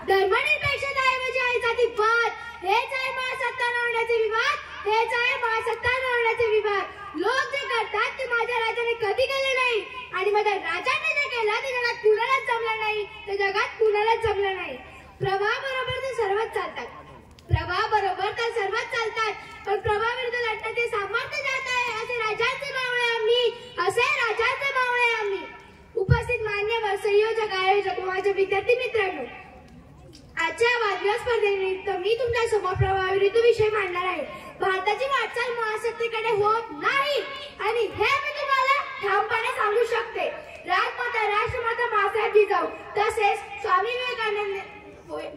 धर्मनिरपेक्षतेऐवजी आहे जातीवाद, हेच आहे महासत्ता मिळवण्याचे विवाद, हेच आहे महासत्ता मिळवण्याचे विवाद। लोक जे करतात ते माझ्या राजाने कधी केले नाही आणि माझ्या राजाने जे केलं ते जगात कुणालाच जमलं नाही, ते जगात कुणालाच जमलं नाही। प्रभावाबरोबर तर सर्वच चालतात, प्रभावाबरोबर तर सर्वच चालतात, पण प्रभावाविरुद्ध लढण्याचे सामर्थ्य जात आहे असे राजांचे मावळे आम्ही, असे राजांचे मावळे आम्ही। उपस्थित मान्यवर, संयोजक, आयोजक, माझे विद्यार्थी मित्रांनो, आजच्या वादविवाद स्पर्धेनिमित्त मी तुमच्या समोर प्रभावाविरुद्ध विषय मांडणार आहे। भारताची वाटचाल महासत्तेकडे होत नाही आणि हे मी तुम्हाला ठामपणे सांगू शकते। राजमाता, राष्ट्रमाता मासाहेब जिजाऊ तसेच स्वामी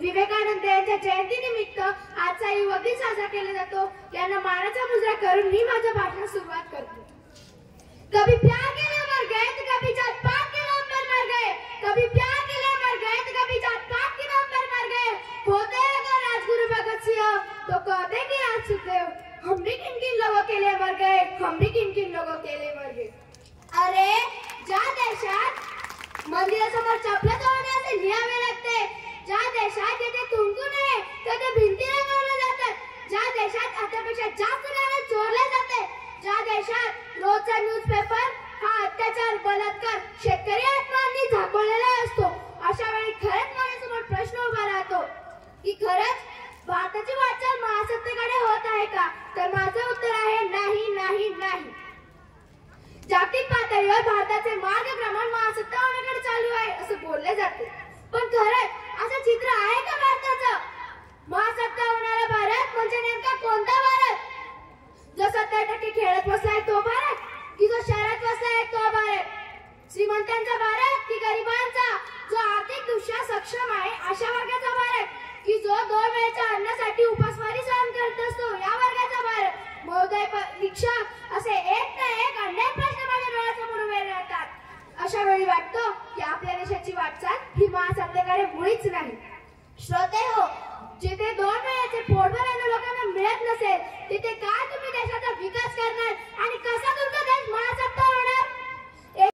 विवेकानंद यांच्या जयंतीनिमित्त आजचा युवक दिन साजरा केला जातो। यांना मानाचा मुजरा करून मी माझ्या भाषणास सुरुवात करतो। कभी प्यार के लिए मर गए तो कभी जात पात के नाम पर मर गए, कभी प्यार के लिए मर गए तो कभी जात पात के नाम पर मर गए। होते अगर राजगुरु भगत सिंह तो कहते कि आज सुखदेव, हम भी किन किन लोगों के लिए मर गए, हम भी किन किन लोगों के लिए मर गए। अरे ज्या देशात मंदिरासमोर चपला तोडण्याचे लिहावे लागते, ज्या देशात येथे तुंकू नये तिथे भिंती रंगवल्या जातात, ज्या देशात आतापेक्षा जास्त नाणे चोरले जाते, ज्या देशात रोजचा न्यूजपेपर हा अत्याचार, बलात्कार, शेतकरी आत्महत्यांनी झाकवलेला असतो, अशा वेळी खरंच माझ्यासमोर प्रश्न उभा राहतो की खरंच भारताची वाटचाल महासत्तेकडे होत आहे का? तर माझं उत्तर आहे नाही, नाही, नाही। जागतिक पातळीवर भारताचे मार्गक्रमण महासत्ता होण्याकडे चालू आहे असं बोलले जाते, पण खरंच असं चित्र आहे का भारताचं? महासत्ता होणारा भारत म्हणजे नेमका कोणता भारत? जो 70% खेळत बसलाय तो भारत, की जो शहरात बसलाय तो भारत? श्रीमंतांचा भारत की गरिबांचा? जो आर्थिक दृष्ट्या सक्षम आहे अशा वर्गाचा भारत, की जो 2 वेळच्या अन्नासाठी उपासमारी सहन करत असतो या वर्गाचा भारत? महोदय, परीक्षा असे एक ना एक अनेक प्रश्न माझ्या डोळ्यासमोर उभे राहतात। अशा वेळी वाटतं की आपल्या देशाची वाटचाल ही महासत्तेकडे मुळीच नाही। श्रोते हो, जिथे 2 वेळेचे पोटभर अन्न लोकांना मिळत नसेल तिथे